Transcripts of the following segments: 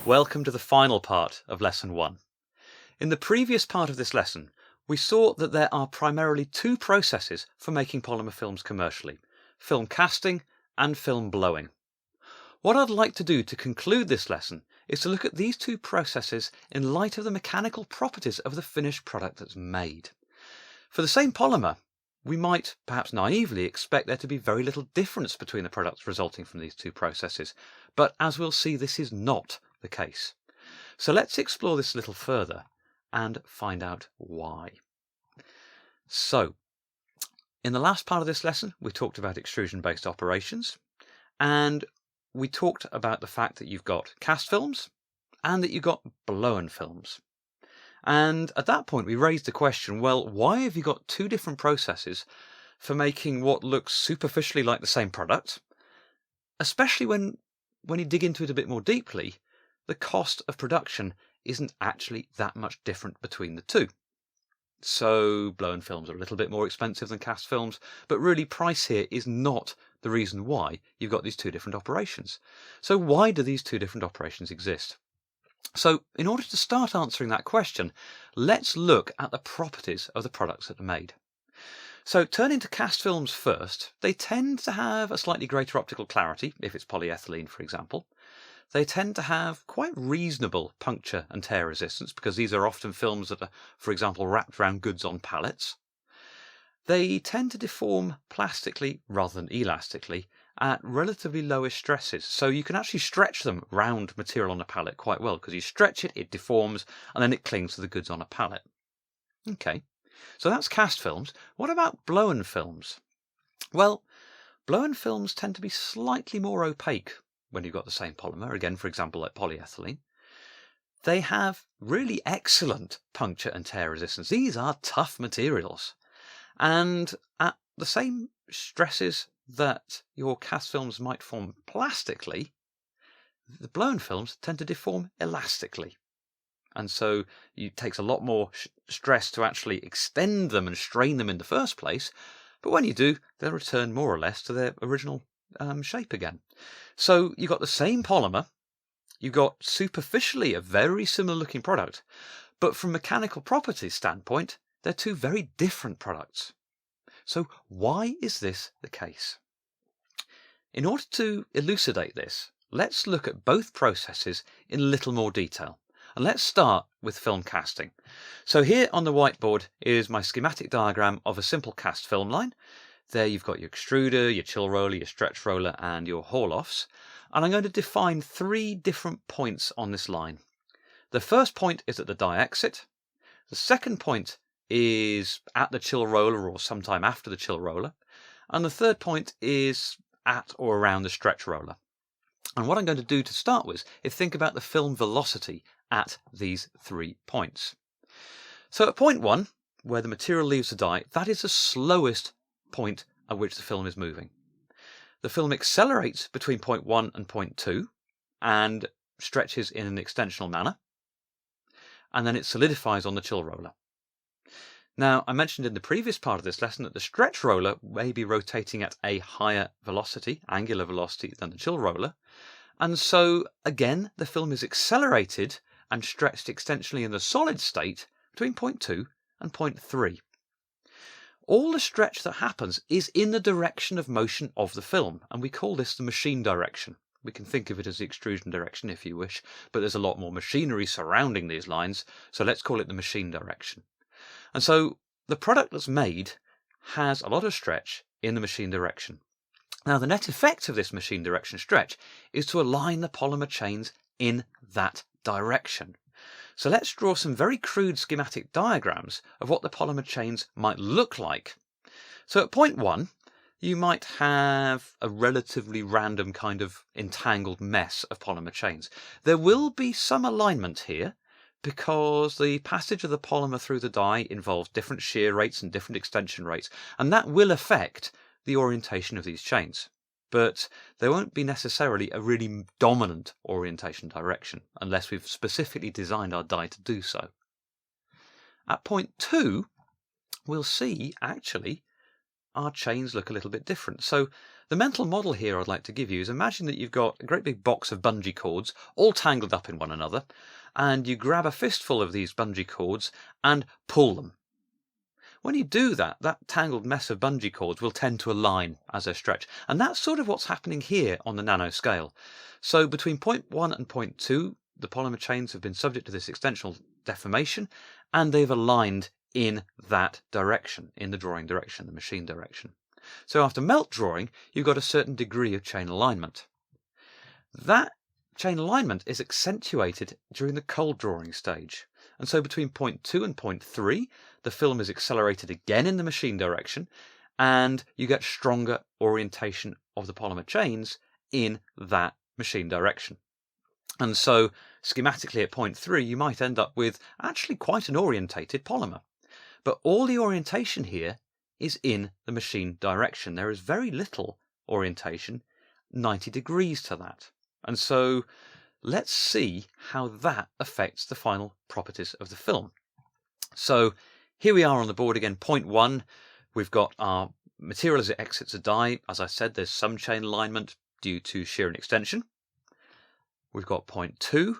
Welcome to the final part of Lesson 1. In the previous part of this lesson, we saw that there are primarily two processes for making polymer films commercially: film casting and film blowing. What I'd like to do to conclude this lesson is to look at these two processes in light of the mechanical properties of the finished product that's made. For the same polymer, we might perhaps naively expect there to be very little difference between the products resulting from these two processes, but as we'll see, this is not the case. So let's explore this a little further and find out why. So, in the last part of this lesson, we talked about extrusion-based operations, and we talked about the fact that you've got cast films and that you've got blown films. And at that point, we raised the question, well, why have you got two different processes for making what looks superficially like the same product, especially when you dig into it a bit more deeply, the cost of production isn't actually that much different between the two. So blown films are a little bit more expensive than cast films, but really price here is not the reason why you've got these two different operations. So why do these two different operations exist? So in order to start answering that question, let's look at the properties of the products that are made. So turning to cast films first, they tend to have a slightly greater optical clarity, if it's polyethylene for example. They tend to have quite reasonable puncture and tear resistance because these are often films that are, for example, wrapped around goods on pallets. They tend to deform plastically rather than elastically at relatively lower stresses, so you can actually stretch them round material on a pallet quite well because you stretch it, it deforms, and then it clings to the goods on a pallet. Okay, so that's cast films. What about blown films? Well, blown films tend to be slightly more opaque when you've got the same polymer, again, for example, like polyethylene. They have really excellent puncture and tear resistance. These are tough materials. And at the same stresses that your cast films might form plastically, the blown films tend to deform elastically. And so it takes a lot more stress to actually extend them and strain them in the first place. But when you do, they'll return more or less to their original shape again. So you've got the same polymer, you've got superficially a very similar looking product, but from mechanical properties standpoint, they're two very different products. So why is this the case? In order to elucidate this, let's look at both processes in a little more detail. And let's start with film casting. So here on the whiteboard is my schematic diagram of a simple cast film line. There you've got your extruder, your chill roller, your stretch roller, and your haul-offs. And I'm going to define three different points on this line. The first point is at the die exit. The second point is at the chill roller or sometime after the chill roller. And the third point is at or around the stretch roller. And what I'm going to do to start with is think about the film velocity at these 3 points. So at point 1, where the material leaves the die, that is the slowest point at which the film is moving. The film accelerates between point 1 and point 2 and stretches in an extensional manner, and then it solidifies on the chill roller. Now, I mentioned in the previous part of this lesson that the stretch roller may be rotating at a higher velocity, angular velocity, than the chill roller, and so again the film is accelerated and stretched extensionally in the solid state between point 2 and point 3. All the stretch that happens is in the direction of motion of the film, and we call this the machine direction. We can think of it as the extrusion direction if you wish, but there's a lot more machinery surrounding these lines, so let's call it the machine direction. And so the product that's made has a lot of stretch in the machine direction. Now the net effect of this machine direction stretch is to align the polymer chains in that direction. So let's draw some very crude schematic diagrams of what the polymer chains might look like. So at point 1, you might have a relatively random kind of entangled mess of polymer chains. There will be some alignment here because the passage of the polymer through the die involves different shear rates and different extension rates, and that will affect the orientation of these chains. But there won't be necessarily a really dominant orientation direction unless we've specifically designed our die to do so. At point 2, we'll see actually our chains look a little bit different. So The mental model here I'd like to give you is imagine that you've got a great big box of bungee cords all tangled up in one another, and you grab a fistful of these bungee cords and pull them. When you do that, that tangled mess of bungee cords will tend to align as they stretch, and that's sort of what's happening here on the nano scale. So between 0.1 and 0.2, the polymer chains have been subject to this extensional deformation, and they've aligned in that direction, in the drawing direction, the machine direction. So after melt drawing, you've got a certain degree of chain alignment. That chain alignment is accentuated during the cold drawing stage. And so between 0.2 and 0.3, the film is accelerated again in the machine direction, and you get stronger orientation of the polymer chains in that machine direction. And so schematically at 0.3, you might end up with actually quite an orientated polymer. But all the orientation here is in the machine direction. There is very little orientation 90 degrees to that. And so let's see how that affects the final properties of the film. So here we are on the board again, 0.1. We've got our material as it exits a die. As I said, there's some chain alignment due to shear and extension. We've got 0.2,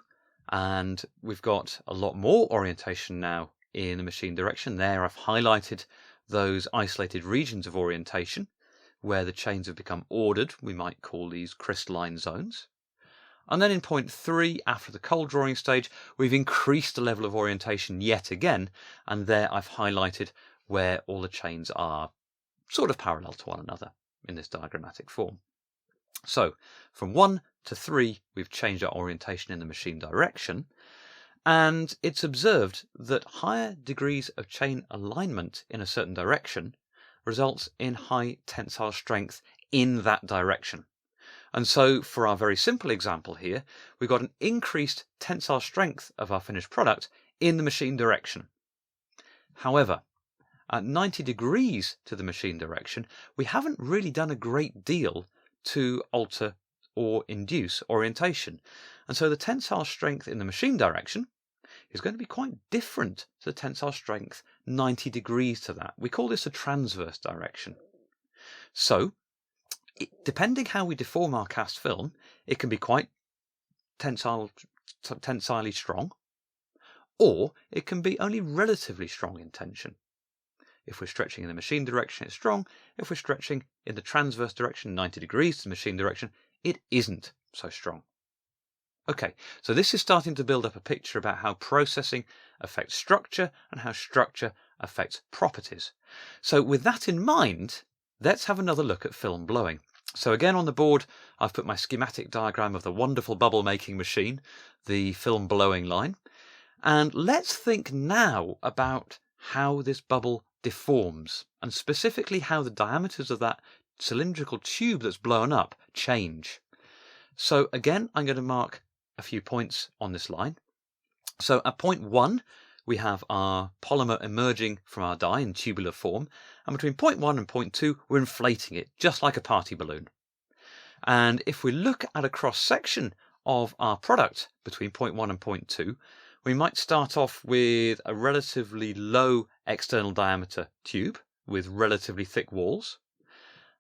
and we've got a lot more orientation now in the machine direction. There I've highlighted those isolated regions of orientation where the chains have become ordered. We might call these crystalline zones. And then in 0.3, after the cold drawing stage, we've increased the level of orientation yet again, and there I've highlighted where all the chains are sort of parallel to one another in this diagrammatic form. So from 1 to 3, we've changed our orientation in the machine direction, and it's observed that higher degrees of chain alignment in a certain direction results in high tensile strength in that direction. And so for our very simple example here, we've got an increased tensile strength of our finished product in the machine direction. However, at 90 degrees to the machine direction, we haven't really done a great deal to alter or induce orientation. And so the tensile strength in the machine direction is going to be quite different to the tensile strength 90 degrees to that. We call this a transverse direction. So depending how we deform our cast film, it can be quite tensilely strong, or it can be only relatively strong in tension. If we're stretching in the machine direction, it's strong. If we're stretching in the transverse direction, 90 degrees to the machine direction, it isn't so strong. Okay, so this is starting to build up a picture about how processing affects structure and how structure affects properties. So with that in mind, let's have another look at film blowing. So again on the board, I've put my schematic diagram of the wonderful bubble making machine, the film blowing line. And let's think now about how this bubble deforms, and specifically how the diameters of that cylindrical tube that's blown up change. So again, I'm going to mark a few points on this line. So at point 1, we have our polymer emerging from our die in tubular form, and between point 1 and point 2, we're inflating it just like a party balloon. And if we look at a cross section of our product between point 1 and point 2, we might start off with a relatively low external diameter tube with relatively thick walls.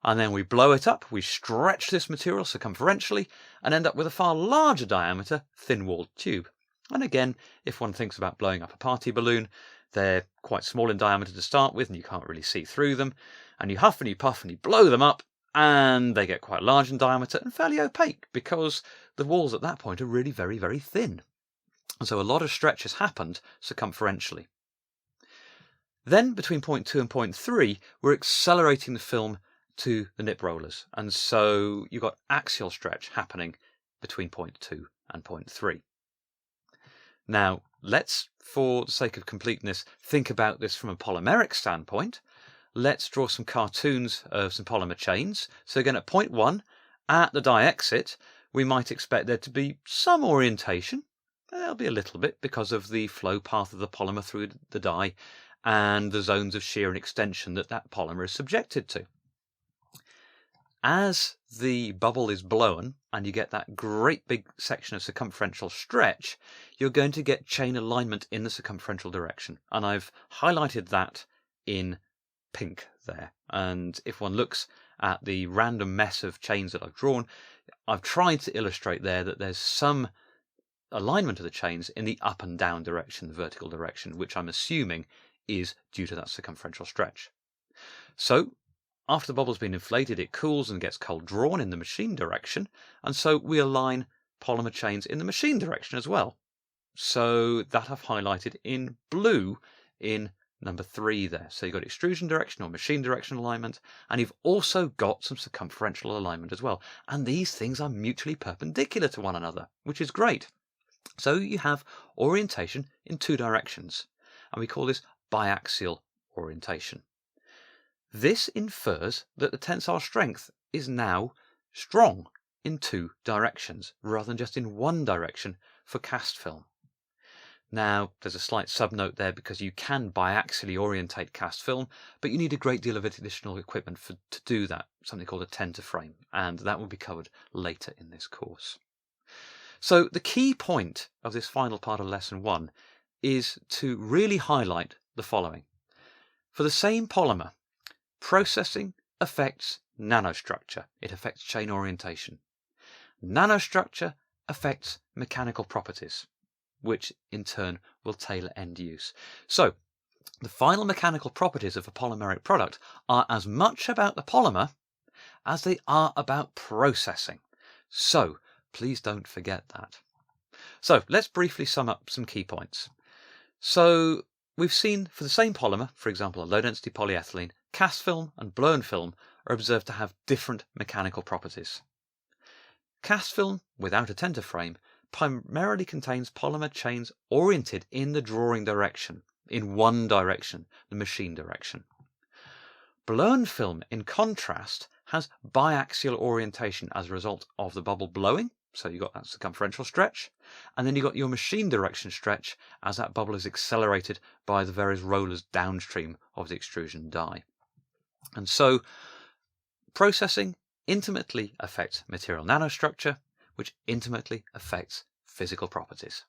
And then we blow it up, we stretch this material circumferentially and end up with a far larger diameter, thin-walled tube. And again, if one thinks about blowing up a party balloon, they're quite small in diameter to start with and you can't really see through them. And you huff and you puff and you blow them up and they get quite large in diameter and fairly opaque because the walls at that point are really very, very thin. And so a lot of stretch has happened circumferentially. Then between point 2 and point 3, we're accelerating the film to the nip rollers. And so you've got axial stretch happening between point 2 and point 3. Now, let's, for the sake of completeness, think about this from a polymeric standpoint. Let's draw some cartoons of some polymer chains. So again, at point 1, at the die exit, we might expect there to be some orientation. There'll be a little bit because of the flow path of the polymer through the die and the zones of shear and extension that that polymer is subjected to. As the bubble is blown and you get that great big section of circumferential stretch, you're going to get chain alignment in the circumferential direction. And I've highlighted that in pink there. And if one looks at the random mess of chains that I've drawn, I've tried to illustrate there that there's some alignment of the chains in the up and down direction, the vertical direction, which I'm assuming is due to that circumferential stretch. So after the bubble's been inflated, it cools and gets cold drawn in the machine direction, and so we align polymer chains in the machine direction as well. So that I've highlighted in blue in number 3 there. So you've got extrusion direction or machine direction alignment, and you've also got some circumferential alignment as well. And these things are mutually perpendicular to one another, which is great. So you have orientation in 2 directions, and we call this biaxial orientation. This infers that the tensile strength is now strong in 2 directions, rather than just in 1 direction for cast film. Now, there's a slight subnote there because you can biaxially orientate cast film, but you need a great deal of additional equipment to do that, something called a tenter frame, and that will be covered later in this course. So the key point of this final part of lesson 1 is to really highlight the following. For the same polymer, processing affects nanostructure. It affects chain orientation. Nanostructure affects mechanical properties, which in turn will tailor end use. So the final mechanical properties of a polymeric product are as much about the polymer as they are about processing. So please don't forget that. So let's briefly sum up some key points. So we've seen for the same polymer, for example a low density polyethylene, cast film and blown film are observed to have different mechanical properties. Cast film without a tenter frame primarily contains polymer chains oriented in the drawing direction, in 1 direction, the machine direction. Blown film, in contrast, has biaxial orientation as a result of the bubble blowing, so you've got that circumferential stretch, and then you've got your machine direction stretch as that bubble is accelerated by the various rollers downstream of the extrusion die. And so processing intimately affects material nanostructure, which intimately affects physical properties.